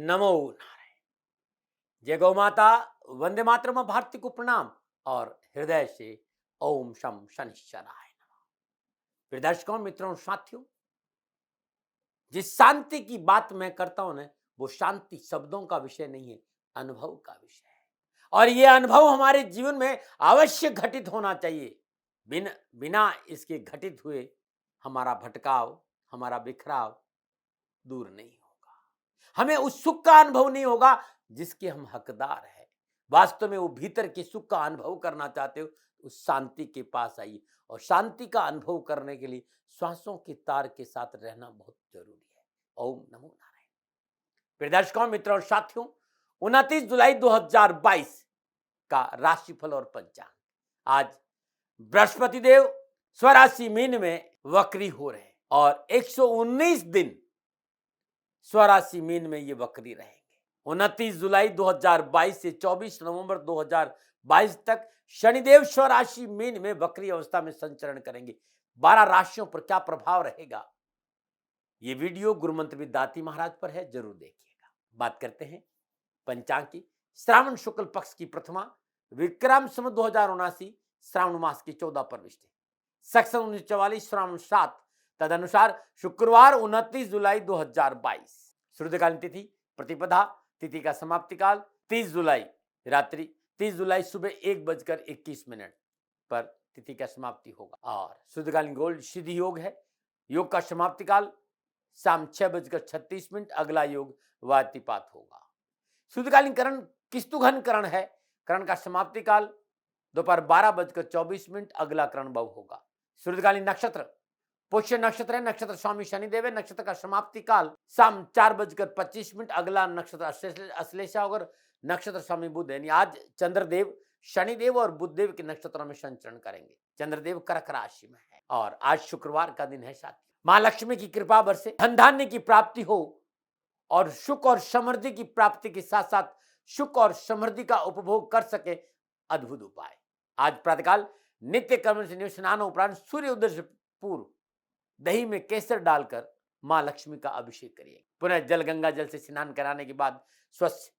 नमो नारायण। जय गौ माता, वंदे मातरम, भारती को प्रणाम और हृदय से ओम शम शनिश्चराय नमः। प्रिय दर्शकों, मित्रों, साथियों, जिस शांति की बात मैं करता हूं ना, वो शांति शब्दों का विषय नहीं है, अनुभव का विषय है। और ये अनुभव हमारे जीवन में अवश्य घटित होना चाहिए। बिना इसके घटित हुए हमारा भटकाव, हमारा बिखराव दूर नहीं होगा। हमें उस सुख का अनुभव नहीं होगा जिसके हम हकदार हैं। वास्तव में वो भीतर के सुख का अनुभव करना चाहते हो, उस शांति के पास आइए। और शांति का अनुभव करने के लिए श्वासों के तार के साथ रहना बहुत जरूरी है। ओम नमो नारायण। प्रिय दर्शकों, मित्रों और साथियों, 29 जुलाई 2022 का राशिफल और पंचांग। आज बृहस्पति देव स्वराशि मीन में वक्री हो रहे हैं और 119 दिन स्वराशि मीन में ये वक्री रहेंगे। 29 जुलाई 2022 से 24 नवंबर 2022 तक शनिदेव स्वराशि मीन में वक्री अवस्था में संचरण करेंगे। 12 राशियों पर क्या प्रभाव रहेगा, ये वीडियो गुरुमंत्र विद्यार्थी महाराज पर है, जरूर देखिएगा। बात करते हैं पंचांग की। श्रावण शुक्ल पक्ष की प्रथमा, विक्रम संवत 2079, श्रावण मास की 14 परविष्टि, सक्सन 1944, श्रावण 7, तदनुसार शुक्रवार 29 जुलाई 2022। श्रुतकालीन तिथि प्रतिपदा, तिथि का समाप्ति काल 30 जुलाई रात्रि, 30 जुलाई सुबह 1:21 पर तिथि का समाप्ति होगा। और शुद्धकालीन गोल्ड सिद्धि योग है। योग का समाप्ति काल शाम 6:36, अगला योग वातिपात होगा। शुद्धकालीन करण किस्तुघन करण है। करण का समाप्ति काल दोपहर 12:24, अगला करण भव होगा। शुद्धकालीन नक्षत्र पुष्य नक्षत्र है। नक्षत्र स्वामी शनिदेव है। नक्षत्र का समाप्ति काल शाम 4:25, अगला नक्षत्र अश्लेषा होगा। नक्षत्र स्वामी बुध है। आज चंद्रदेव शनिदेव और बुधदेव के नक्षत्रों में संचरण करेंगे। चंद्रदेव कर्क राशि में है और आज शुक्रवार का दिन है। साथ मां लक्ष्मी की कृपा बरसे, धन धान्य की प्राप्ति हो और सुख और समृद्धि की प्राप्ति के साथ साथ सुख और समृद्धि का उपभोग कर सके, अद्भुत उपाय। आज प्रातःकाल नित्य कर्म से स्नान उपरांत सूर्य उदय से पूर्व दही में केसर डालकर मां लक्ष्मी का अभिषेक करिए। पुनः जल गंगा जल से स्नान कराने के बाद स्वच्छ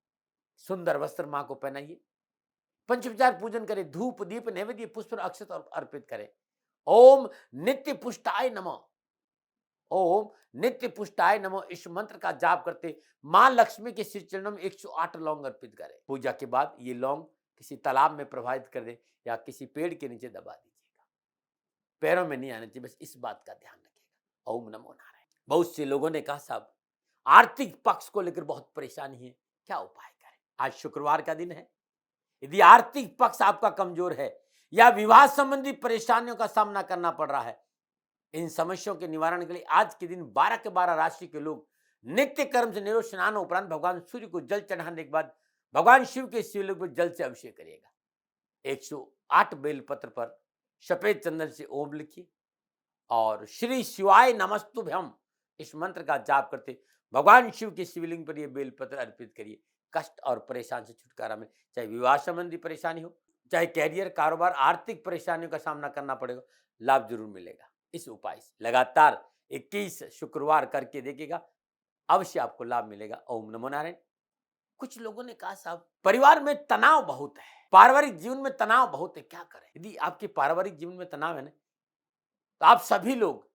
सुंदर वस्त्र मां को पहनाइए। पंचोपचार पूजन करें। धूप दीप नैवेद्य पुष्प अक्षत अर्पित करें। ओम नित्य पुष्टाय नमः, ओम नित्य पुष्टाय नमः, इस मंत्र का जाप करते मां लक्ष्मी के श्री चरणों में 108 लौंग अर्पित करें। पूजा के बाद ये लौंग किसी तालाब में प्रवाहित कर दे या किसी पेड़ के नीचे दबा दीजिएगा। पैरों में नहीं आना चाहिए, बस इस बात का ध्यान रखिएगा। ओम नमो नारायण। बहुत से लोगों ने कहा साहब आर्थिक पक्ष को लेकर बहुत परेशानी है, क्या उपाय करें। आज शुक्रवार का दिन है। यदि आर्थिक पक्ष आपका कमजोर है या विवाह संबंधी परेशानियों का सामना करना पड़ रहा है, इन समस्याओं के निवारण के लिए आज के दिन 12 के 12 राशि के लोग नित्य कर्म से निरोध स्नान उपरांत भगवान सूर्य को जल चढ़ाने के बाद भगवान शिव के शिवलिंग पर जल से अभिषेक करिएगा। 108 बेलपत्र पर सफेद चंदन से ओम लिखिए और श्री शिवाय नमस्तुभ्यम इस मंत्र का जाप करते भगवान शिव के शिवलिंग पर यह बेलपत्र अर्पित करिए। कष्ट और परेशान से छुटकारा मिले। चाहे विवाह संबंधी परेशानी हो, चाहे कैरियर, कारोबार, आर्थिक परेशानियों का सामना करना पड़ेगा, लाभ जरूर मिलेगा। इस उपाय से लगातार 21 शुक्रवार करके देखिएगा, अवश्य आपको लाभ मिलेगा। ओम नमो नारायण। कुछ लोगों ने कहा साहब परिवार में तनाव बहुत है, पारिवारिक जीवन में तनाव बहुत है, क्या करें। यदि आपके पारिवारिक जीवन में तनाव है ना, तो आप सभी लोग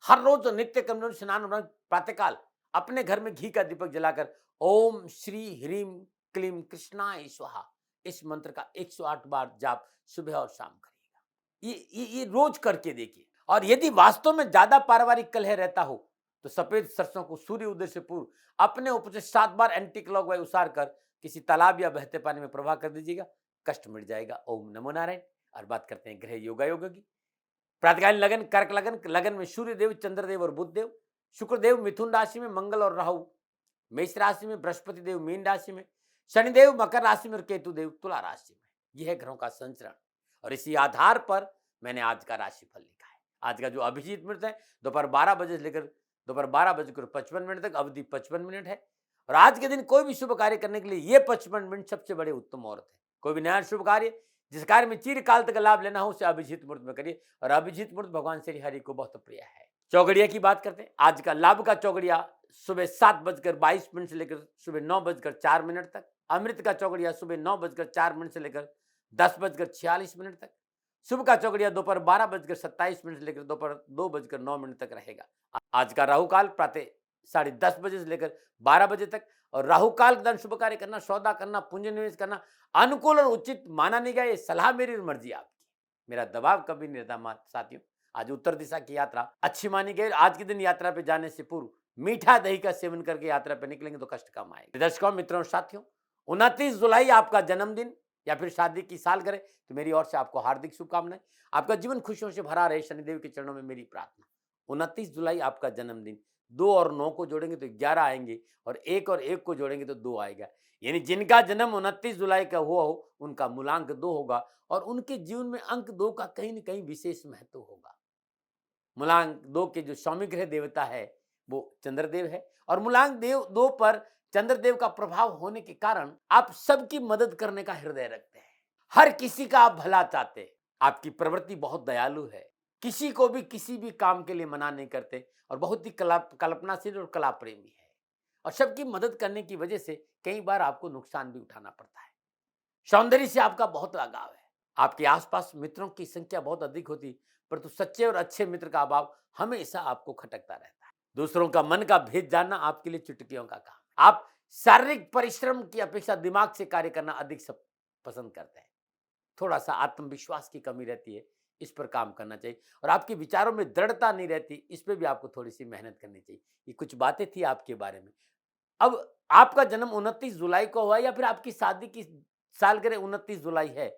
हर रोज नित्य कर्म स्नान प्रातःकाल अपने घर में घी का दीपक जलाकर ओम श्री ह्रीम क्लीम कृष्णाय स्वाहा इस मंत्र का 108 बार जाप सुबह और शाम करिएगा। ये रोज करके देखिए। और यदि वास्तव में ज्यादा पारिवारिक कलह रहता हो तो सफेद सरसों को सूर्य उदय से पूर्व अपने ऊपर से 7 बार एंटी क्लॉकवाइज उसार कर किसी तालाब या बहते पानी में प्रवाह कर दीजिएगा, कष्ट मिट जाएगा। ओम नमो नारायण। और बात करते हैं ग्रह योगा योग की। प्रातःकालीन लगन कर्क लगन, लगन में सूर्य देव, चंद्रदेव और बुध देव, शुक्रदेव मिथुन राशि में, मंगल और राहु मेष राशि में, बृहस्पति देव मीन राशि में, शनिदेव मकर राशि में और केतु देव तुला राशि में। यह है ग्रहों का संचरण और इसी आधार पर मैंने आज का राशिफल लिखा है। आज का जो अभिजीत मुहूर्त है दोपहर 12 बजे से लेकर दोपहर 12:55 तक, अवधि 55 मिनट है। और आज के दिन कोई भी शुभ कार्य करने के लिए ये 55 मिनट सबसे बड़े उत्तम मुहूर्त है। कोई भी नया शुभ कार्य जिस कार्य में चिरकाल तक लाभ लेना हो उसे अभिजीत मुहूर्त में करिए। और अभिजीत मुहूर्त भगवान श्री हरि को बहुत प्रिय है। चौगड़िया की बात करते हैं। आज का लाभ का चौगड़िया सुबह 7:22 से लेकर सुबह 9:04 तक, अमृत का चौगड़िया सुबह 9:04 से लेकर 10:46 तक, शुभ का चौगड़िया दोपहर 12:27 से लेकर दोपहर 2:09 तक रहेगा। आज का राहु काल प्रातः 10:30 बजे से लेकर 12 बजे तक, और राहु काल के दौरान शुभ कार्य करना, सौदा करना, पूंजी निवेश करना अनुकूल और उचित माना नहीं गया। ये सलाह मेरी और मर्जी आपकी, मेरा दबाव कभी नहीं रहता साथियों। आज उत्तर दिशा की यात्रा अच्छी मानी गई। आज के दिन यात्रा पे जाने से पूर्व मीठा दही का सेवन करके यात्रा पे निकलेंगे तो कष्ट कम आएगा। दर्शकों, मित्रों, साथियों, 29 जुलाई आपका जन्मदिन या फिर शादी की सालगिरह, तो मेरी ओर से आपको हार्दिक शुभकामनाएं। आपका जीवन खुशियों से भरा रहे, शनिदेव के चरणों में मेरी प्रार्थना। 29 जुलाई आपका जन्मदिन, 2 और 9 को जोड़ेंगे तो 11 आएंगे, और 1 और 1 को जोड़ेंगे तो 2 आएगा। यानी जिनका जन्म 29 जुलाई का हुआ हो उनका मूलांक 2 होगा, और उनके जीवन में अंक 2 का कहीं न कहीं विशेष महत्व होगा। मूलांक 2 के जो स्वामी ग्रह देवता है वो चंद्रदेव है, और मूलांक देव 2 पर चंद्रदेव का प्रभाव होने के कारण आप सबकी मदद करने का हृदय रखते हैं, हर किसी का आप भला चाहते हैं, आपकी प्रवृत्ति बहुत दयालु है, किसी को भी किसी भी काम के लिए मना नहीं करते, और बहुत ही कल्पनाशील और कला प्रेमी है, और सबकी मदद करने की वजह से कई बार आपको नुकसान भी उठाना पड़ता है। सौंदर्य से आपका बहुत लगाव है, आपके आसपास मित्रों की संख्या बहुत अधिक होती, परंतु सच्चे और अच्छे मित्र का अभाव हमेशा आपको खटकता रहता है। दूसरों का मन का भेद जानना आपके लिए चुटकियों का काम। आप शारीरिक परिश्रम की अपेक्षा दिमाग से कार्य करना अधिक सब पसंद करते हैं। थोड़ा सा आत्मविश्वास की कमी रहती है, इस पर काम करना चाहिए, और आपके विचारों में दृढ़ता नहीं रहती, इस पर भी आपको थोड़ी सी मेहनत करनी चाहिए। ये कुछ बातें थी आपके बारे में। अब आपका जन्म 29 जुलाई को हुआ या फिर आपकी शादी की सालगिरह 29 जुलाई है,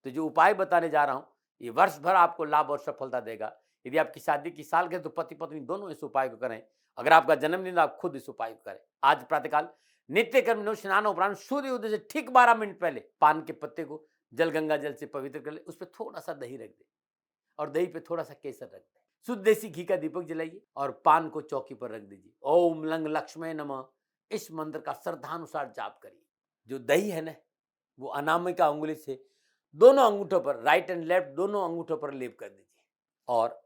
तो जो उपाय बताने जा रहा हूं ये वर्ष भर आपको लाभ और सफलता देगा। यदि आपकी शादी की सालगिरह तो पति पत्नी दोनों इस उपाय को करें। अगर आपका जन्मदिन आप खुद इस उपाय को करें। आज प्रातःकाल नित्य कर्म स्नान उपरांत सूर्य उदय से ठीक 12 मिनट पहले पान के पत्ते को जल गंगा जल से पवित्र कर ले, उस पर थोड़ा सा दही रख दे, और दही पे थोड़ा सा केसर रख दे, शुद्ध देसी घी का दीपक जलाइए और पान को चौकी पर रख दीजिए। ओम लंग लक्ष्मण नमः, इस मंत्र का श्रद्धानुसार जाप करिए। जो दही है ना, वो अनामिका अंगुली से दोनों अंगूठों पर, राइट एंड लेफ्ट दोनों अंगूठों पर लेप कर दीजिए, और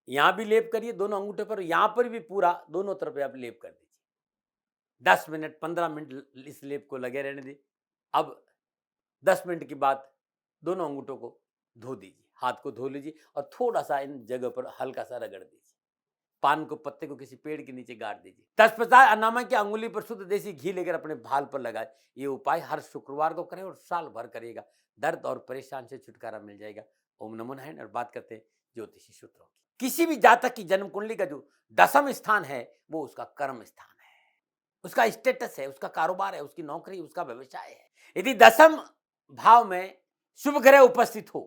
यहां भी लेप करिए दोनों अंगूठों पर, यहां पर भी पूरा दोनों तरफ आप लेप कर दीजिए। 10 मिनट 15 मिनट इस लेप को लगे रहने दीजिए। अब 10 मिनट के बाद दोनों अंगूठों को धो दीजिए, हाथ को धो लीजिए, और थोड़ा सा इन जगह पर हल्का सा रगड़ दीजिए। पान को पत्ते को किसी पेड़ के नीचे गाड़ दीजिए। तत्पश्चात अनामा की अंगुली पर शुद्ध देसी घी लेकर अपने भाल पर लगाए। ये उपाय हर शुक्रवार को करें और साल भर करिएगा, दर्द और परेशान से छुटकारा मिल जाएगा। ओम नमो नारायण। और बात करते हैं ज्योतिषी सूत्रों की। किसी भी जातक की जन्म कुंडली का जो 10वां स्थान है वो उसका कर्म स्थान है, उसका स्टेटस है, उसका कारोबार है, उसकी नौकरी, उसका व्यवसाय है। यदि 10वें भाव में शुभ ग्रह उपस्थित हो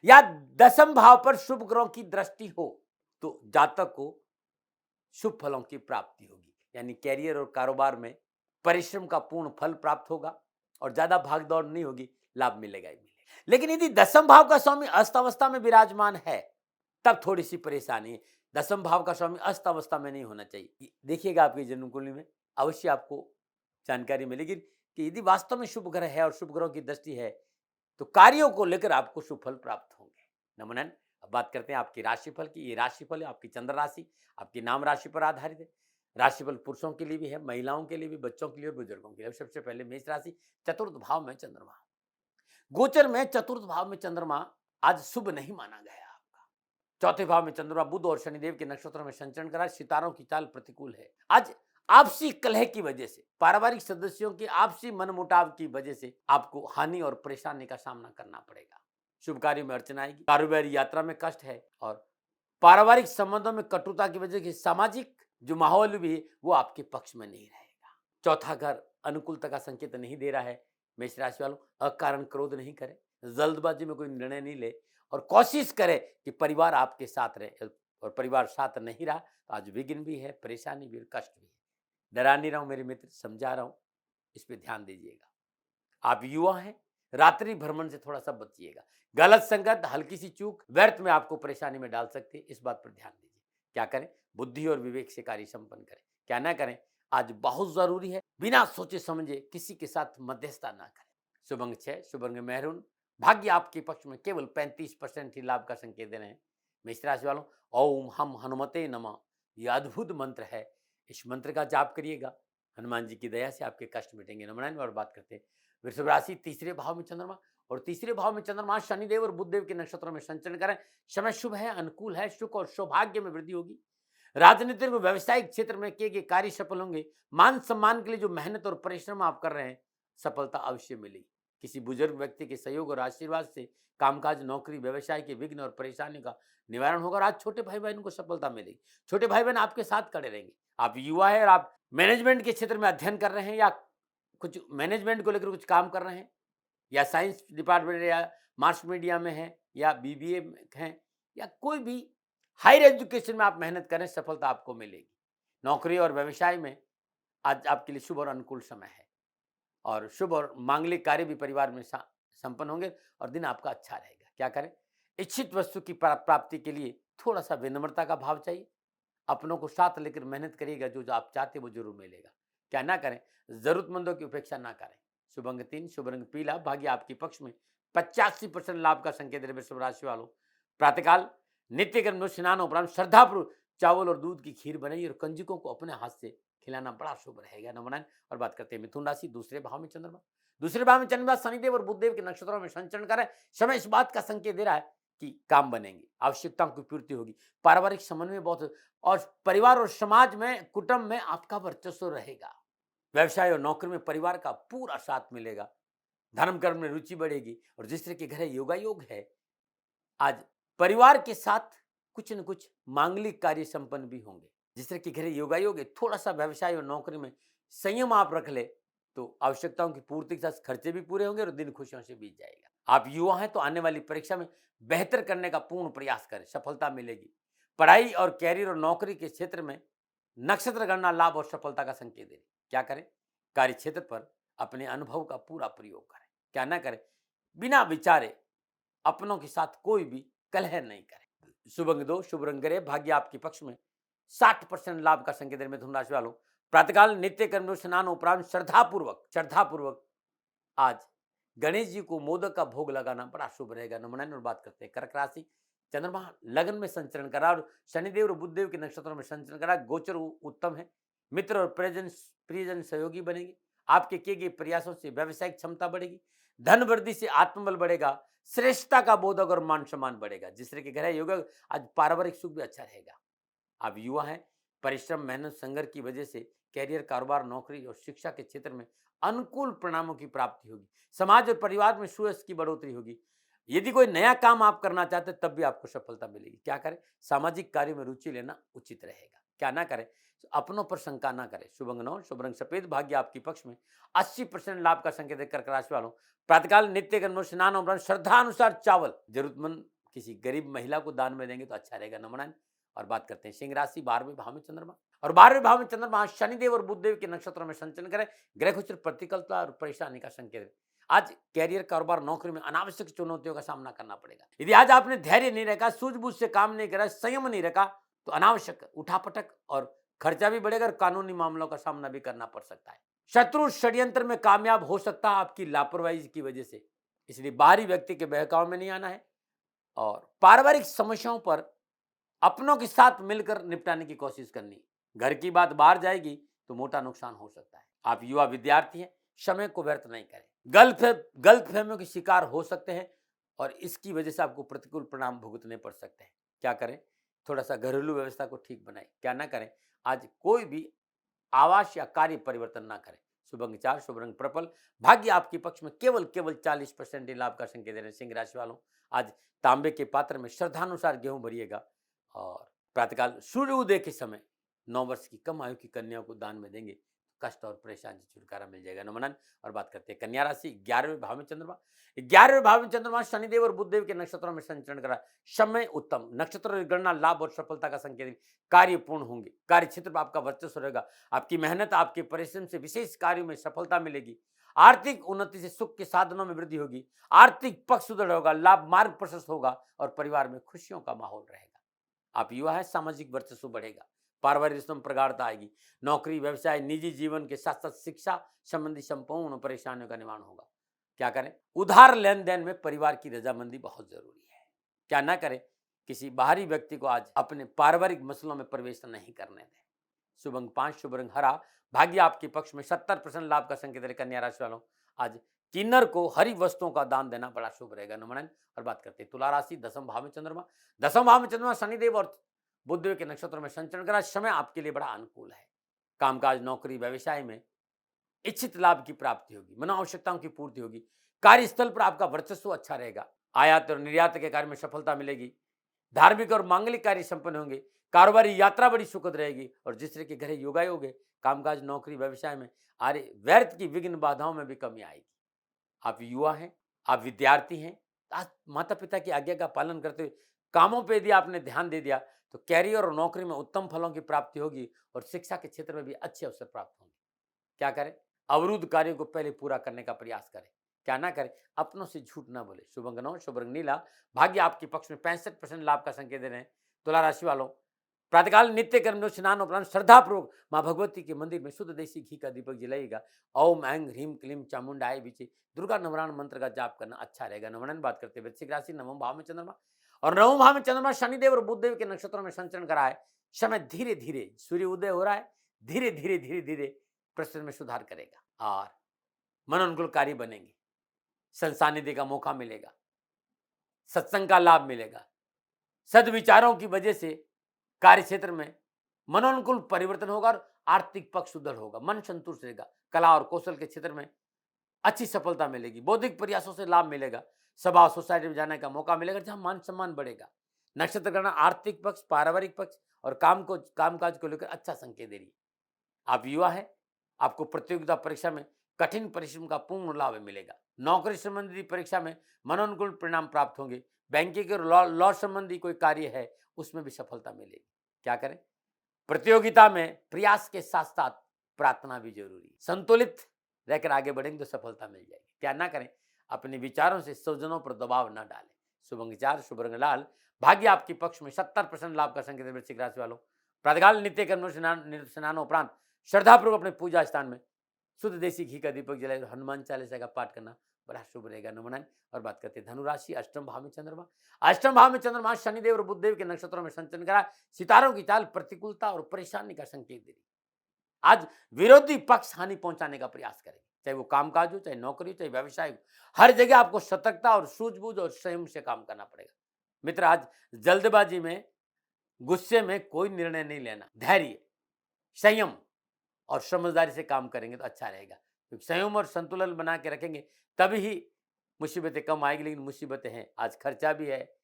या 10वें भाव पर शुभ ग्रहों की दृष्टि हो तो जातक को शुभ फलों की प्राप्ति होगी, यानी कैरियर और कारोबार में परिश्रम का पूर्ण फल प्राप्त होगा, और ज्यादा भागदौड़ नहीं होगी, लाभ मिलेगा ही मिलेगा। लेकिन यदि 10वें भाव का स्वामी अस्त अवस्था में विराजमान है तब थोड़ी सी परेशानी है। 10वें भाव का स्वामी अस्त अवस्था में नहीं होना चाहिए। देखिएगा आपकी जन्म कुंडली में अवश्य आपको जानकारी मिलेगी कि यदि वास्तव में शुभ ग्रह है और शुभ ग्रहों की दृष्टि है तो कार्यों को लेकर आपको शुभ फल प्राप्त होंगे। नमन। अब बात करते हैं आपकी राशिफल की। ये राशिफल है आपकी चंद्र राशि, आपकी नाम राशि पर आधारित है। राशिफल पुरुषों के लिए भी है, महिलाओं के लिए भी, बच्चों के लिए और बुजुर्गों के लिए। सबसे पहले मेष राशि, चतुर्थ भाव में चंद्रमा। गोचर में चतुर्थ भाव में चंद्रमा आज शुभ नहीं माना गया आपका। चौथे भाव में चंद्रमा बुध और शनिदेव के नक्षत्रों में संचरण करा, सितारों की चाल प्रतिकूल है। आज आपसी कलह की वजह से, पारिवारिक सदस्यों के आपसी मनमुटाव की वजह से आपको हानि और परेशानी का सामना करना पड़ेगा। शुभ कार्यों में अड़चन आएगी, कारोबारी यात्रा में कष्ट है, और पारिवारिक संबंधों में कटुता की वजह से सामाजिक जो माहौल भी है वो आपके पक्ष में नहीं रहेगा। चौथा घर अनुकूलता का संकेत नहीं दे रहा है। मेष राशि वालों, अकारण क्रोध नहीं करें, जल्दबाजी में कोई निर्णय नहीं ले, और कोशिश करें कि परिवार आपके साथ रहे, और परिवार साथ नहीं रहा तो आज विघ्न भी है, परेशानी भी, कष्ट भी है। डरा नहीं रहा हूं मेरे मित्र, समझा रहा हूं, इस पे ध्यान दीजिएगा। आप युवा हैं, रात्रि भ्रमण से थोड़ा सा बचिएगा। गलत संगत, हल्की सी चूक व्यर्थ में आपको परेशानी में डाल सकती है, इस बात पर ध्यान दीजिए। क्या करें? बुद्धि और विवेक से कार्य संपन्न करें। क्या ना करें? आज बहुत जरूरी है बिना सोचे समझे किसी के साथ मध्यस्थता ना करें। शुभ अंक 6, शुभ अंक मैरून। भाग्य आपके पक्ष में केवल 35% ही लाभ का संकेत दे रहे हैं। मेष राशि वालों, ओम हम हनुमते नमः, यह अद्भुत मंत्र है, इस मंत्र का जाप करिएगा, हनुमान जी की दया से आपके कष्ट मिटेंगे। नंबर 9 और बात करते हैं वृषभ राशि, तीसरे भाव में चंद्रमा, और तीसरे भाव में चंद्रमा शनिदेव और बुधदेव के नक्षत्रों में संचरण करें। समय शुभ है, अनुकूल है, सुख और सौभाग्य में वृद्धि होगी। राजनीतिक और व्यवसायिक क्षेत्र में किए गए कार्य सफल होंगे। मान सम्मान के लिए जो मेहनत और परिश्रम आप कर रहे हैं, सफलता अवश्य मिलेगी। किसी बुजुर्ग व्यक्ति के सहयोग और आशीर्वाद से कामकाज, नौकरी, व्यवसाय के विघ्न और परेशानियों का निवारण होगा। और आज छोटे भाई बहन को सफलता मिलेगी। छोटे भाई बहन आपके साथ खड़े रहेंगे। आप युवा है और आप मैनेजमेंट के क्षेत्र में अध्ययन कर रहे हैं, या कुछ मैनेजमेंट को लेकर कुछ काम कर रहे हैं, या साइंस डिपार्टमेंट या मास मीडिया में है, या बीबीए में हैं, या कोई भी हायर एजुकेशन में आप मेहनत करें, सफलता आपको मिलेगी। नौकरी और व्यवसाय में आज आपके लिए शुभ और अनुकूल समय है, और शुभ और मांगलिक कार्य भी परिवार में संपन्न होंगे, और दिन आपका अच्छा रहेगा। क्या करें? इच्छित वस्तु की प्राप्ति के लिए थोड़ा सा विनम्रता का भाव चाहिए। अपनों को साथ लेकर मेहनत करिएगा, जो आप चाहते वो जरूर मिलेगा। क्या ना करें? जरूरतमंदों की उपेक्षा ना करें। शुभ अंक 3, शुभ रंग पीला, भाग्य आपके पक्ष में। 85% लाभ का संकेत है वृषभ राशि वालों। प्रातःकाल नित्य कर्म स्नान उपरांत श्रद्धापूर्वक चावल और दूध की खीर बनाइए, और कंजकों को अपने हाथ से खिलाना बड़ा शुभ रहेगा। नंबर 9 और बात करते हैं मिथुन राशि, दूसरे भाव में चंद्रमा। दूसरे भाव में चंद्रमा शनिदेव और बुधदेव के नक्षत्रों में संचरण करें। समय इस बात का संकेत दे रहा है कि काम बनेंगे, आवश्यकताओं की पूर्ति होगी, पारिवारिक समन्वय बहुत, और परिवार और समाज में, कुटुंब में आपका वर्चस्व रहेगा। व्यवसाय और नौकरी में परिवार का पूरा साथ मिलेगा। धर्म कर्म में रुचि बढ़ेगी, और जिस तरह के घर योगा योग है, आज परिवार के साथ कुछ न कुछ मांगलिक कार्य संपन्न भी होंगे। जिस तरह के घर योगा योग है, थोड़ा सा व्यवसाय और नौकरी में संयम आप रख ले तो आवश्यकताओं की पूर्ति के साथ खर्चे भी पूरे होंगे, और दिन खुशियों से बीत जाएगा। आप युवा हैं तो आने वाली परीक्षा में बेहतर करने का पूर्ण प्रयास करें, सफलता मिलेगी। पढ़ाई और कैरियर और नौकरी के क्षेत्र में नक्षत्र गणना लाभ और सफलता का संकेत दे। क्या करें? कार्य क्षेत्र पर अपने अनुभव का पूरा प्रयोग करें। क्या ना करें? बिना विचारे अपनों के साथ कोई भी कलह नहीं करें। शुभ अंक 2, शुभ रंग ग्रे, भाग्य आपके पक्ष में। 60% लाभ का संकेत है मिथुन राशि वालों। प्रातःकाल नित्य कर्म स्नान उपरांत श्रद्धापूर्वक आज गणेश जी को मोदक का भोग लगाना बड़ा शुभ रहेगा। नंबर 9 और बात करते हैं कर्क राशि, चंद्रमा लगन में संचरण करा, और शनिदेव और बुधदेव के नक्षत्रों में संचरण करा। गोचर उत्तम है। मित्र और प्रियजन सहयोगी बनेंगे। आपके किए गए प्रयासों से व्यावसायिक क्षमता बढ़ेगी। धन वृद्धि से आत्मबल बढ़ेगा। श्रेष्ठता का बोधक और मान सम्मान बढ़ेगा। जिस तरह के ग्रह योग, आज पारिवारिक सुख भी अच्छा रहेगा। आप युवा हैं, परिश्रम, मेहनत, संघर्ष की वजह से कैरियर, कारोबार, नौकरी और शिक्षा के क्षेत्र में अनुकूल परिणामों की प्राप्ति होगी। समाज और परिवार में सुयश की बढ़ोतरी होगी। यदि कोई नया काम आप करना चाहते हैं, तब भी आपको सफलता मिलेगी। क्या करें? सामाजिक कार्य में रुचि लेना उचित रहेगा। क्या ना करें? अपनों पर शंका ना करें। शुभ अंक 9, शुभ रंग सफेद, भाग्य आपके पक्ष में। 80% लाभ का संकेत है कर्क राशि वालों। प्रातःकाल नित्य कर्म स्नान उपरांत श्रद्धा अनुसार चावल जरूरतमंद किसी गरीब महिला को दान में देंगे तो अच्छा रहेगा। नंबर 9 और बात करते हैं सिंह राशि, 12वें भाव में चंद्रमा, और 12वें भाव में चंद्रमा शनिदेव और बुधदेव के नक्षत्रों में संचरण करें। ग्रह गोचर प्रतिकूलता और परेशानी का संकेत है। आज कैरियर, कारोबार, नौकरी में अनावश्यक चुनौतियों का सामना करना पड़ेगा। यदि आज आपने धैर्य नहीं रखा, सूझबूझ से काम नहीं करा, संयम नहीं रखा, तो अनावश्यक उठापटक और खर्चा भी बढ़ेगा, और कानूनी मामलों का सामना भी करना पड़ सकता है। शत्रु षड्यंत्र में कामयाब हो सकता है आपकी लापरवाही की वजह से। इसलिए बाहरी व्यक्ति के बहकाव में नहीं आना है, और पारिवारिक समस्याओं पर अपनों के साथ मिलकर निपटाने की कोशिश करनी। घर की बात बाहर जाएगी तो मोटा नुकसान हो सकता है। आप युवा विद्यार्थी हैं, समय को व्यर्थ नहीं करें। गलत फहमियों के शिकार हो सकते हैं, और इसकी वजह से आपको प्रतिकूल परिणाम भुगतने पड़ सकते हैं। क्या करें? थोड़ा सा घरेलू व्यवस्था को ठीक बनाएं। क्या ना करें? आज कोई भी आवास या कार्य परिवर्तन ना करें। शुभ अंक 4, शुभ रंग पर्पल, भाग्य आपके पक्ष में। केवल 40% लाभ का संकेत दे रहे हैं सिंह राशि वालों। आज तांबे के पात्र में श्रद्धानुसार गेहूं भरिएगा, और प्रातःकाल सूर्य उदय के समय 9 वर्ष की कम आयु की कन्याओं को दान में देंगे, कष्ट और परेशानी से छुटकारा मिल जाएगा। नंबर 9 और बात करते हैं कन्या राशि, 11वें भाव में चंद्रमा। 11वें भाव में चंद्रमा शनिदेव और बुधदेव के नक्षत्रों में संचरण करा। समय उत्तम, नक्षत्र गणना लाभ और सफलता का संकेत। कार्य पूर्ण होंगे। कार्य क्षेत्र पर आपका वर्चस्व रहेगा। आपकी मेहनत, आपके परिश्रम से विशेष कार्यों में सफलता मिलेगी। आर्थिक उन्नति से सुख के साधनों में वृद्धि होगी। आर्थिक पक्ष सुदृढ़ होगा, लाभ मार्ग प्रशस्त होगा, और परिवार में खुशियों का माहौल रहेगा। आप युवा है, सामाजिक वर्चस्व बढ़ेगा। पारिवारिक रिश्तों में प्रगाढ़ता आएगी। नौकरी, व्यवसाय, निजी जीवन के साथ साथ शिक्षा संबंधी संपूर्ण परेशानियों का निवारण होगा। क्या करें? उधार लेन देन में परिवार की रजामंदी बहुत जरूरी है। क्या ना करें? किसी बाहरी व्यक्ति को आज अपने पारिवारिक मसलों में प्रवेश नहीं करने दें। शुभ अंक 5, शुभ रंग हरा। भाग्य आपके पक्ष में 70% लाभ का संकेत है। कन्या राशि वालों, आज किन्नर को हरी वस्तुओं का दान देना बड़ा शुभ रहेगा। नमन। और बात करते हैं तुला राशि, दसम भाव में चंद्रमा। दसम भाव में चंद्रमा शनिदेव और बुधदेव के नक्षत्र में संचरण करा। समय आपके लिए बड़ा अनुकूल है। कामकाज, नौकरी, व्यवसाय में इच्छित लाभ की प्राप्ति होगी। मन आवश्यकताओं की पूर्ति होगी। कार्यस्थल पर आपका वर्चस्व अच्छा रहेगा। आयात और निर्यात के कार्य में सफलता मिलेगी। धार्मिक और मांगलिक कार्य संपन्न होंगे। कारोबारी यात्रा बड़ी सुखद रहेगी। और जिस तरह के घरे योगायोग है, कामकाज, नौकरी, व्यवसाय में आ रही व्यर्थ की विघ्न बाधाओं में भी कमी आएगी। आप युवा हैं, आप विद्यार्थी हैं, आज माता पिता की आज्ञा का पालन करते हुए कामों पे यदि आपने ध्यान दे दिया तो कैरियर और नौकरी में उत्तम फलों की प्राप्ति होगी। और शिक्षा के क्षेत्र में भी अच्छे अवसर प्राप्त होंगे। क्या करें? अवरुद्ध कार्यों को पहले पूरा करने का प्रयास करें। क्या ना करें? अपनों से झूठ ना बोले। शुभ अंक 9, शुभ रंग नीला। भाग्य आपके पक्ष में 65% लाभ का संकेत दे रहे हैं। तुला राशि वालों, प्रातःकाल नित्य कर्म स्नान उपरांत श्रद्धापूर्वक मां भगवती के मंदिर में शुद्ध देसी घी का दीपक जलाइएगा। ओम ऐं ह्रीम क्लीम चामुंडाय विचे दुर्गा नवराण मंत्र का जाप करना अच्छा रहेगा। नवनन। बात करते हैं वृश्चिक राशि, नवम भाव में चंद्रमा। और नवम भाव में चंद्रमा शनिदेव और बुधदेव के नक्षत्रों में संचरण करा है। समय धीरे धीरे सूर्य उदय हो रहा है। धीरे धीरे धीरे धीरे परिस्थिति में सुधार करेगा और मन अनुकूल कार्य बनेंगे। संसानिधि का मौका मिलेगा। सत्संग का लाभ मिलेगा। सद्विचारों की वजह से कार्य क्षेत्र में मनोनुकूल परिवर्तन होगा और आर्थिक पक्ष सुदृढ़ होगा। मन संतुष्ट रहेगा। कला और कौशल के क्षेत्र में अच्छी सफलता मिलेगी। बौद्धिक प्रयासों से लाभ मिलेगा। सभा सोसाइटी में जाने का मौका मिलेगा जहां मान सम्मान बढ़ेगा। नक्षत्र करना आर्थिक पक्ष, पारिवारिक पक्ष और कामकाज को लेकर अच्छा संकेत दे रही है। आप युवा है, आपको प्रतियोगिता परीक्षा में कठिन परिश्रम का पूर्ण लाभ मिलेगा। नौकरी संबंधी परीक्षा में मनोनुकूल परिणाम प्राप्त होंगे। बैंकिंग और लॉ संबंधी कोई कार्य है उसमें भी सफलता मिलेगी। क्या करें? प्रतियोगिता में प्रयास के साथ साथ प्रार्थना भी जरूरी है। संतुलित रहकर आगे बढ़ेंगे तो सफलता मिल जाएगी। क्या ना करें? अपने विचारों से स्वजनों पर दबाव न डालें। शुभ अंक 4, शुभ रंग लाल। भाग्य आपके पक्ष में 70% लाभ का संकेत है। वृश्चिक राशि वालों, प्रातःकाल नित्य कर्म स्नानोपरांत श्रद्धापूर्वक अपने पूजा स्थान में शुद्ध देसी घी का दीपक जलाए। हनुमान चालीसा का पाठ करना बड़ा शुभ रहेगा। नमन। और बात करते हैं धनुराशि, अष्टम भाव में चंद्रमा। अष्टम भाव में चंद्रमा शनिदेव और बुधदेव के नक्षत्रों में संचरण करा। सितारों की चाल प्रतिकूलता और परेशानी का संकेत दे रही। आज विरोधी पक्ष हानि पहुंचाने का प्रयास करेंगे, चाहे वो कामकाज हो, चाहे नौकरी हो, चाहे व्यवसाय हो। हर जगह आपको सतर्कता और सूझबूझ और संयम से काम करना पड़ेगा। मित्र, आज जल्दबाजी में, गुस्से में कोई निर्णय नहीं लेना। धैर्य, संयम और समझदारी से काम करेंगे तो अच्छा रहेगा। क्योंकि संयम और संतुलन बना के रखेंगे तभी ही मुसीबतें कम आएगी। लेकिन मुसीबतें हैं, आज खर्चा भी है,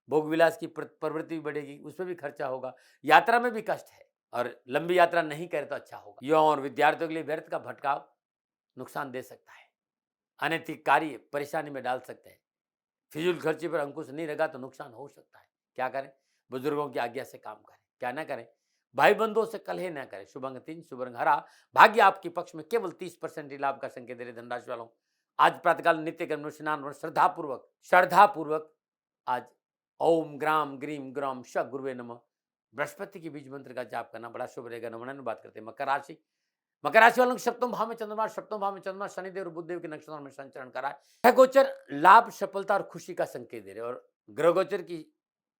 भोग विलास की प्रवृत्ति भी बढ़ेगी, उसमें भी खर्चा होगा, यात्रा में भी कष्ट है। और लंबी यात्रा नहीं करे तो अच्छा होगा। युवाओं और विद्यार्थियों के लिए व्यर्थ का भटकाव नुकसान दे सकता है। अनैतिक कार्य परेशानी में डाल सकते हैं। फिजूल खर्ची पर अंकुश नहीं लगा तो नुकसान हो सकता है। क्या करें? बुजुर्गों की आज्ञा से काम करें। क्या ना करें? भाई बंधुओं से कलह न करें। शुभ अंक 3, शुभ रंग हरा। भाग्य आपके पक्ष में केवल 30% ही लाभ का संकेत दे रहे। धनराशि वालों, आज प्रातःकाल नित्य कर्म स्नान और श्रद्धापूर्वक आज ओम ग्राम ग्रीम ग्राम श गुरुवे नमः बृहस्पति के बीज मंत्र का जाप करना बड़ा शुभ रहेगा। नमन। बात करते हैं मकर राशि। मकर राशि वालों के सप्तम भाव में चंद्रमा शनिदेव और बुधदेव के नक्षत्रों में संचरण करा है। यह गोचर लाभ, सफलता और खुशी का संकेत दे रहे और ग्रह गोचर की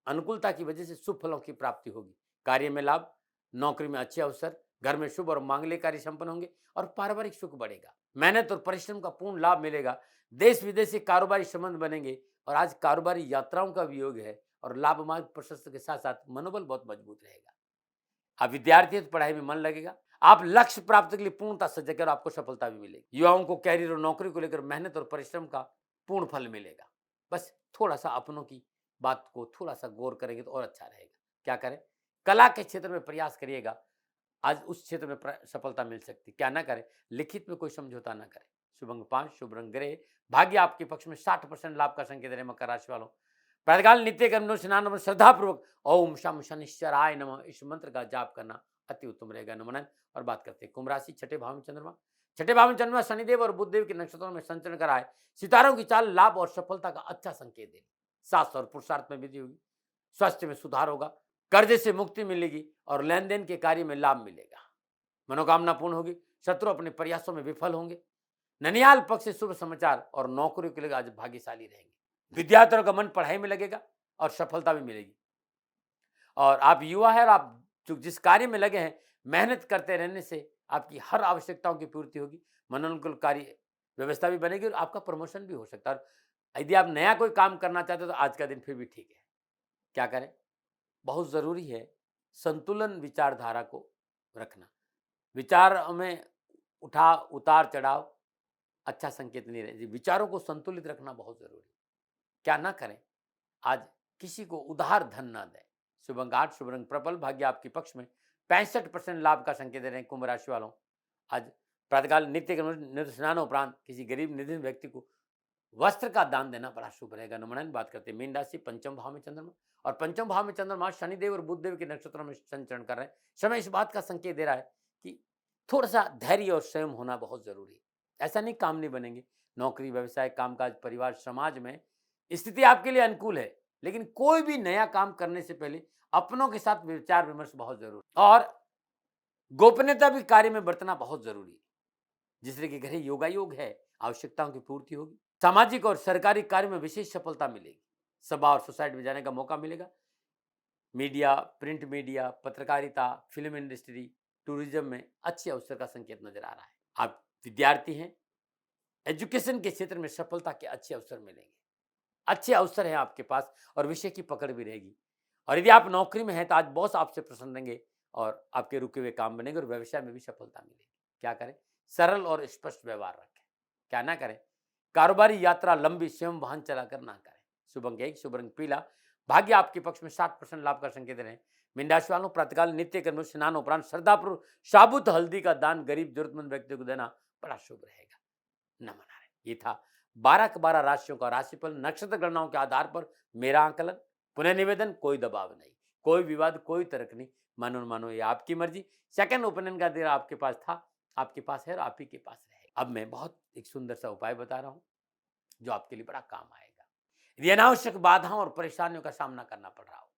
अनुकूलता की वजह से शुभ फलों की प्राप्ति होगी। कार्य में लाभ, नौकरी में अच्छे अवसर, घर में शुभ और मांगलिक कार्य संपन्न होंगे और पारिवारिक सुख बढ़ेगा। मेहनत और परिश्रम का पूर्ण लाभ मिलेगा। देश विदेश से कारोबारी संबंध बनेंगे और आज कारोबारी यात्राओं का भी योग है और लाभ मार्ग प्रशस्त के साथ साथ मनोबल बहुत मजबूत रहेगा। आप विद्यार्थी हैं तो पढ़ाई में मन लगेगा। आप लक्ष्य प्राप्ति के लिए पूर्णता सजग और आपको सफलता भी मिलेगी। युवाओं को कैरियर और नौकरी को लेकर मेहनत और परिश्रम का पूर्ण फल मिलेगा। बस थोड़ा सा अपनों की बात को थोड़ा सा गौर करेंगे तो और अच्छा रहेगा। क्या करें? कला के क्षेत्र में प्रयास करिएगा, आज उस क्षेत्र में सफलता मिल सकती। क्या ना करें? लिखित में कोई समझौता ना करें। शुभ अंक 5, शुभ रंग ग्रे। भाग्य आपके पक्ष में 60% लाभ का संकेत रहे। मकर राशि वालों, प्रातःकाल नित्य कर्म स्नान और श्रद्धापूर्वक ओम शम शनिश्चराय नमः इस मंत्र का जाप करना अति उत्तम रहेगा। नमन। और बात करते हैं कुंभ राशि, छठे भाव में चंद्रमा। छठे भाव में चंद्रमा शनिदेव और बुधदेव के नक्षत्रों में संचरण कराए। सितारों की चाल लाभ और सफलता का अच्छा संकेत दे। साहस और पुरुषार्थ में वृद्धि होगी। स्वास्थ्य में सुधार होगा। कर्जे से मुक्ति मिलेगी और लेन देन के कार्य में लाभ मिलेगा। मनोकामना पूर्ण होगी। शत्रु अपने प्रयासों में विफल होंगे। ननियाल पक्ष से शुभ समाचार और नौकरी के लिए आज भाग्यशाली रहेंगे। विद्यार्थियों का मन पढ़ाई में लगेगा और सफलता भी मिलेगी। और आप युवा है और आप जो जिस कार्य में लगे हैं मेहनत करते रहने से आपकी हर आवश्यकताओं की पूर्ति होगी, मनोनुकूलकारी व्यवस्था भी बनेगी और आपका प्रमोशन भी हो सकता है। और यदि आप नया कोई काम करना चाहते हो तो आज का दिन फिर भी ठीक है। क्या करें? बहुत ज़रूरी है संतुलन विचारधारा को रखना। विचार में उतार चढ़ाव अच्छा संकेत नहीं रहे। विचारों को संतुलित रखना बहुत जरूरी है। क्या ना करें? आज किसी को उधार धन ना दें। शुभ अंक 8, शुभ रंग पर्पल, भाग्य आपके पक्ष में। 65% लाभ का संकेत दे रहे हैं कुंभ राशि वालों। आज प्रातःकाल नित्य कर्म स्नानोपरांत किसी गरीब निधन व्यक्ति को वस्त्र का दान देना बड़ा शुभ रहेगा। नमन बात करते हैं मीन राशि, पंचम भाव में चंद्रमा, और पंचम भाव में चंद्रमा शनिदेव और बुधदेव के नक्षत्रों में संचरण कर रहे हैं। समय इस बात का संकेत दे रहा है कि थोड़ा सा धैर्य और संयम होना बहुत जरूरी है। ऐसा नहीं काम नहीं बनेंगे। नौकरी, व्यवसाय, कामकाज, परिवार, समाज में स्थिति आपके लिए अनुकूल है, लेकिन कोई भी नया काम करने से पहले अपनों के साथ विचार विमर्श बहुत जरूरी है। और गोपनीयता भी कार्य में बरतना बहुत जरूरी है। जिस तरह के घर योगा योग है, आवश्यकताओं की पूर्ति होगी। सामाजिक और सरकारी कार्य में विशेष सफलता मिलेगी। सभा और सोसाइटी में जाने का मौका मिलेगा। मीडिया, प्रिंट मीडिया, पत्रकारिता, फिल्म इंडस्ट्री, टूरिज्म में अच्छे अवसर का संकेत नजर आ रहा है। आप विद्यार्थी हैं, एजुकेशन के क्षेत्र में सफलता के अच्छे अवसर मिलेंगे। अच्छे अवसर हैं आपके पास और विषय की पकड़ भी रहेगी। और यदि आप नौकरी में हैं तो आज बॉस आपसे प्रसन्न रहेंगे और आपके रुके हुए काम बनेंगे और व्यवसाय में भी सफलता मिलेगी। क्या करें? सरल और स्पष्ट व्यवहार रखें। क्या ना करें? कारोबारी यात्रा लंबी स्वयं वाहन चलाकर ना करें। शुभ अंक 1, शुभ रंग पीला, भाग्य आपके पक्ष में। 60% लाभ का संकेत रहे। मीन राशि वालों, प्रातःकाल नित्य कर्म स्नान उपरांत श्रद्धापूर्वक साबुत हल्दी का दान गरीब जरूरतमंद व्यक्ति को देना बड़ा शुभ रहेगा। नमन है। ये था 12 के 12 राशियों का राशिफल नक्षत्र गणनाओं के आधार पर मेरा आंकलन। पुनः निवेदन, कोई दबाव नहीं, कोई विवाद, कोई तर्क नहीं। मानो मानो ये आपकी मर्जी। सेकंड ओपिनियन का देर आपके पास था, आपके पास है और आप ही के पास रहेगा। अब मैं बहुत एक सुंदर सा उपाय बता रहा हूं जो आपके लिए बड़ा काम आएगा। यदि अनावश्यक बाधाओं और परेशानियों का सामना करना पड़ रहा हो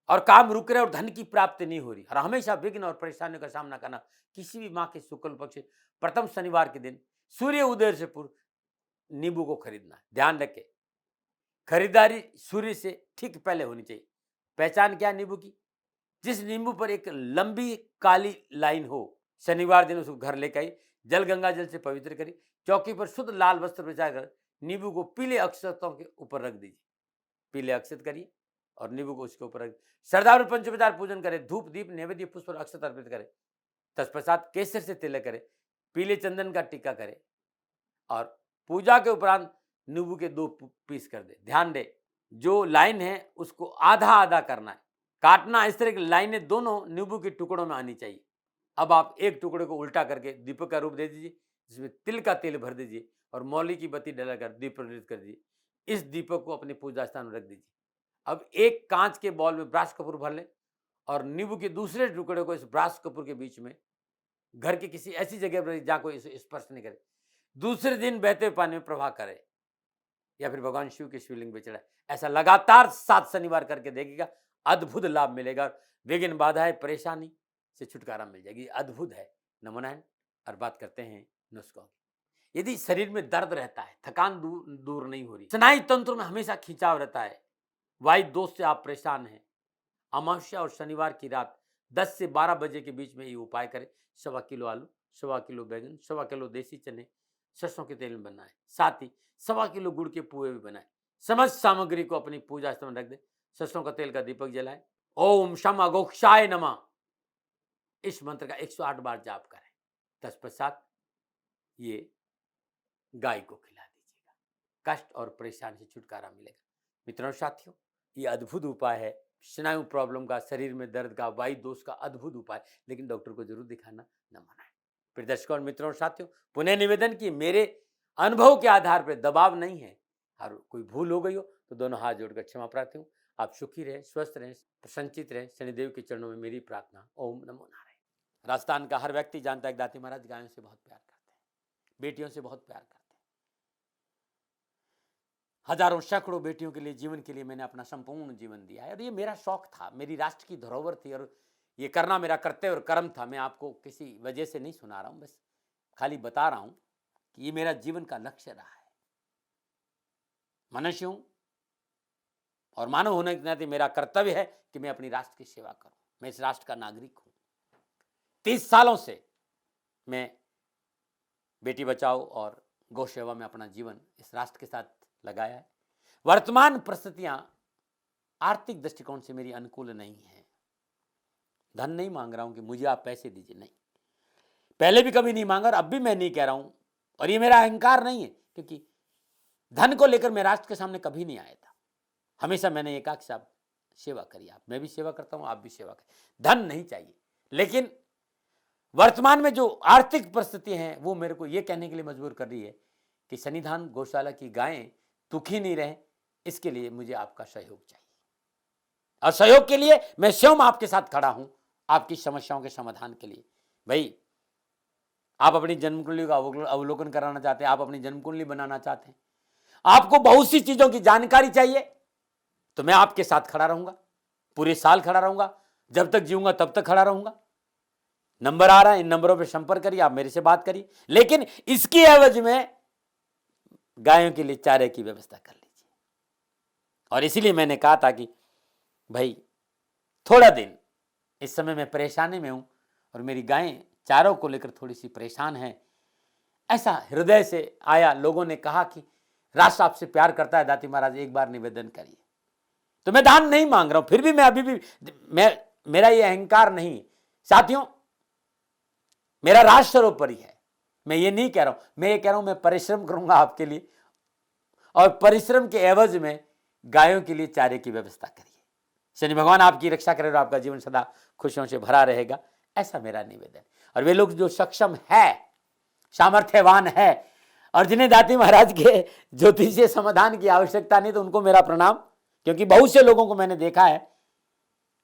और काम रुक रहे और धन की प्राप्ति नहीं हो रही और हमेशा विघ्न और परेशानियों का सामना करना, किसी भी माह के शुक्ल पक्ष प्रथम शनिवार के दिन सूर्य उदय से पूर्व नींबू को खरीदना। ध्यान रखें, खरीदारी सूर्य से ठीक पहले होनी चाहिए। पहचान क्या नींबू की? जिस नींबू पर एक लंबी काली लाइन हो, शनिवार दिन उसको घर लेकर आई, जल गंगा जल से पवित्र करी, चौकी पर शुद्ध लाल वस्त्र बिछाकर नींबू को पीले अक्षतों के ऊपर रख दीजिए। पीले अक्षत करिए और नींबू को उसके ऊपर रख, श्रद्धा पंचोपचार पूजन करें, धूप दीप नैवेद्य पुष्प और अक्षत अर्पित करें। तत्पश्चात केसर से तिलक करें, पीले चंदन का टीका करें और पूजा के उपरांत नींबू के 2 पीस कर दे। ध्यान दे, जो लाइन है उसको आधा आधा करना है, काटना। इस तरह की लाइनें दोनों नींबू के टुकड़ों में आनी चाहिए। अब आप एक टुकड़े को उल्टा करके दीपक का रूप दे दीजिए, जिसमें तिल का तेल भर दीजिए और मौली की बत्ती डलाकर दीप प्रज्वलित कर दीजिए। इस दीपक को अपने पूजा स्थान में रख दीजिए। अब एक कांच के बॉल में ब्रास कपूर भर लें और नींबू के दूसरे टुकड़े को इस ब्रास कपूर के बीच में घर की किसी ऐसी जगह पर जहाँ कोई इसे स्पर्श नहीं करे, दूसरे दिन बहते पानी में प्रवाह करे या फिर भगवान शिव के शिवलिंग पे चढ़ाए। ऐसा लगातार 7 शनिवार करके देखिएगा, अद्भुत लाभ मिलेगा। विघ्न बाधाएं परेशानी से छुटकारा मिल जाएगी। अद्भुत है। नमो नारायण। और बात करते हैं नुस्खों की। यदि शरीर में दर्द रहता है, थकान दूर नहीं हो रही, स्नायु तंत्र में हमेशा खिंचाव रहता है, वायु दोष से आप परेशान हैं, अमावस्या और शनिवार की रात 10 से 12 बजे के बीच में ये उपाय करें। 1.25 किलो आलू, 1.25 किलो बैगन, 1.25 किलो देसी चने सरसों के तेल में बनाए, साथ ही 1.25 किलो गुड़ के पुए भी बनाए। समस्त सामग्री को अपनी पूजा स्थल में रख दे, सरसों का तेल का दीपक जलाए, ओम शम अघोक्षाय नमः इस मंत्र का 108 बार जाप करें। तत्पश्चात ये गाय को खिला दीजिएगा। कष्ट और परेशानी से छुटकारा मिलेगा। मित्रों साथियों, ये अद्भुत उपाय है। स्नायु प्रॉब्लम का, शरीर में दर्द का, वायु दोष का अद्भुत उपाय, लेकिन डॉक्टर को जरूर दिखाना न मनाएं। फिर दर्शकों और मित्रों साथियों, पुनः निवेदन की मेरे अनुभव के आधार पर दबाव नहीं है। हर कोई भूल हो गई हो तो दोनों हाथ जोड़कर क्षमा प्रार्थी हूँ। आप सुखी रहें, स्वस्थ रहें, प्रसन्नचित रहें। शनिदेव के चरणों में मेरी प्रार्थना। ओम नमो नारायण। राजस्थान का हर व्यक्ति जानता है कि दाती महाराज गायों से बहुत प्यार करते हैं, बेटियों से बहुत प्यार करते हैं। हजारों सैकड़ों बेटियों के लिए, जीवन के लिए मैंने अपना संपूर्ण जीवन दिया है और ये मेरा शौक था, मेरी राष्ट्र की धरोहर थी और ये करना मेरा कर्तव्य और कर्म था। मैं आपको किसी वजह से नहीं सुना रहा हूं, बस खाली बता रहा हूं कि ये मेरा जीवन का लक्ष्य रहा है। मनुष्य हूं और मानव होने के नाते मेरा कर्तव्य है कि मैं अपनी राष्ट्र की सेवा करूं। मैं इस राष्ट्र का नागरिक हूं। 30 सालों से मैं बेटी बचाओ और गौ सेवा में अपना जीवन इस राष्ट्र के साथ लगाया है। वर्तमान परिस्थितियां आर्थिक दृष्टिकोण से मेरी अनुकूल नहीं है। धन नहीं मांग रहा हूं कि मुझे आप पैसे दीजिए, नहीं, पहले भी कभी नहीं मांगा और अब भी मैं नहीं कह रहा हूं, और ये मेरा अहंकार नहीं है, क्योंकि धन को लेकर मैं राष्ट्र के सामने कभी नहीं आया था। हमेशा मैंने ये कहा कि साहब सेवा करिए, आप, मैं भी सेवा करता हूं, आप भी सेवा करिए, धन नहीं चाहिए। लेकिन वर्तमान में जो आर्थिक परिस्थिति हैं वो मेरे को ये कहने के लिए मजबूर कर रही है कि सन्निधान गौशाला की गायें दुखी नहीं रहे, इसके लिए मुझे आपका सहयोग चाहिए। और सहयोग के लिए मैं स्वयं आपके साथ खड़ा हूं, आपकी समस्याओं के समाधान के लिए। भाई, आप अपनी जन्म कुंडली का अवलोकन कराना चाहते हैं, आप अपनी जन्म कुंडली बनाना चाहते हैं, आपको बहुत सी चीजों की जानकारी चाहिए, तो मैं आपके साथ खड़ा रहूंगा, पूरे साल खड़ा रहूंगा, जब तक जीऊंगा तब तक खड़ा रहूंगा। नंबर आ रहा है, इन नंबरों पे संपर्क करिए, आप मेरे से बात करिए, लेकिन इसकी एवज में गायों के लिए चारे की व्यवस्था कर लीजिए। और इसीलिए मैंने कहा था कि भाई थोड़ा दिन, इस समय मैं परेशानी में हूं और मेरी गायें चारों को लेकर थोड़ी सी परेशान हैं। ऐसा हृदय से आया, लोगों ने कहा कि राष्ट्र आपसे प्यार करता है दाती महाराज, एक बार निवेदन करिए। तो मैं दान नहीं मांग रहा हूं, फिर भी मैं अभी भी, मेरा ये अहंकार नहीं साथियों, मेरा राष्ट्र सर्वोपरि है। मैं ये नहीं कह रहा हूं, मैं ये कह रहा हूं मैं परिश्रम करूंगा आपके लिए, और परिश्रम के एवज में गायों के लिए चारे की व्यवस्था करिए। शनि भगवान आपकी रक्षा करे और आपका जीवन सदा खुशियों से भरा रहेगा, ऐसा मेरा निवेदन। और वे लोग जो सक्षम है, सामर्थ्यवान है, और जिन्हें दाती महाराज के ज्योतिषीय समाधान की आवश्यकता नहीं, तो उनको मेरा प्रणाम, क्योंकि बहुत से लोगों को मैंने देखा है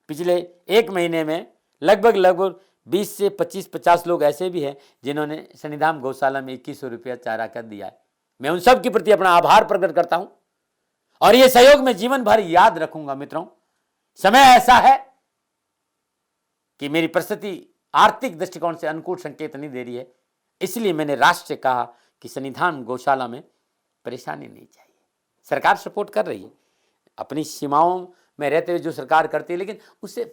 पिछले 1 महीने में, लगभग 20 से 25-50 लोग ऐसे भी हैं जिन्होंने सन्निधान गौशाला में 2100 रुपया चारा कर दिया है। मैं उन सब के प्रति अपना आभार प्रकट करता हूं, और यह सहयोग मैं जीवन भर याद रखूंगा। मित्रों, समय ऐसा है कि मेरी परिस्थिति आर्थिक दृष्टिकोण से अनुकूल संकेत नहीं दे रही है, इसलिए मैंने राष्ट्र से कहा कि सन्निधान गौशाला में परेशानी नहीं चाहिए। सरकार सपोर्ट कर रही है, अपनी सीमाओं में रहते हुए जो सरकार करती है, लेकिन उससे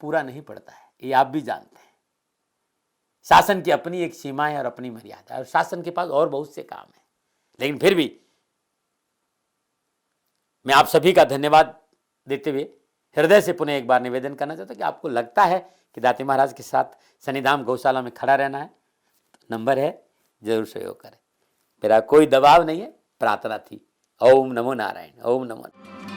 पूरा नहीं पड़ता है, ये आप भी जानते हैं। शासन की अपनी एक सीमा है और अपनी मर्यादा है, और शासन के पास और बहुत से काम है। लेकिन फिर भी मैं आप सभी का धन्यवाद देते हुए हृदय से पुनः एक बार निवेदन करना चाहता हूं कि आपको लगता है कि दाती महाराज के साथ सन्निधान गौशाला में खड़ा रहना है, तो नंबर है, जरूर सहयोग करें। मेरा कोई दबाव नहीं है, प्रार्थना थी। ओम नमो नारायण, ओम नमो।